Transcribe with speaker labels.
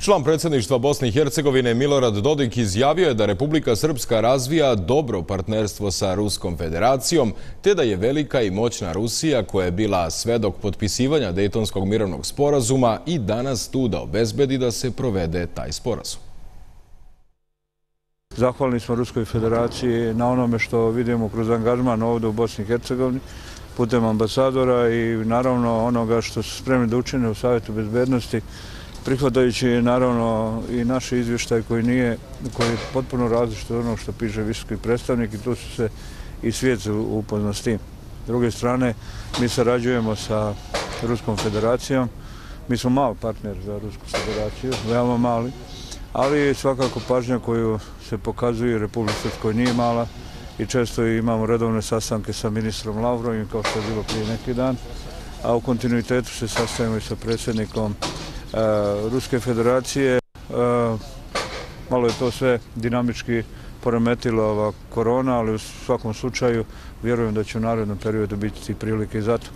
Speaker 1: Član predsjedništva Bosne i Hercegovine Milorad Dodik izjavio je da Republika Srpska razvija dobro partnerstvo sa Ruskom federacijom, te da je velika i moćna Rusija, koja je bila svedok potpisivanja Dejtonskog mirovnog sporazuma, i danas tu da obezbedi da se provede taj sporazum.
Speaker 2: Zahvalni smo Ruskoj federaciji na onome što vidimo kroz angažman ovdje u Bosni i Hercegovini putem ambasadora i naravno onoga što su spremni da učine u Savjetu bezbednosti, prihvatajući naravno i naš izvještaj koji je potpuno različit od onog što piše visoki predstavnik, i tu su se i svijet upoznao s tim. S druge strane, mi sarađujemo sa Ruskom federacijom. Mi smo mali partner za Rusku federaciju, veoma mali, ali svakako pažnja koju se pokazuje Republika Srpskoj nije mala i često imamo redovne sastanke sa ministrom Lavrovim, kao što je bilo prije neki dan, a u kontinuitetu se sastajemo i sa predsjednikom Ruske federacije. Malo je to sve dinamički poremetilo ova korona, ali u svakom slučaju vjerujem da će u narednom periodu biti prilike i za to.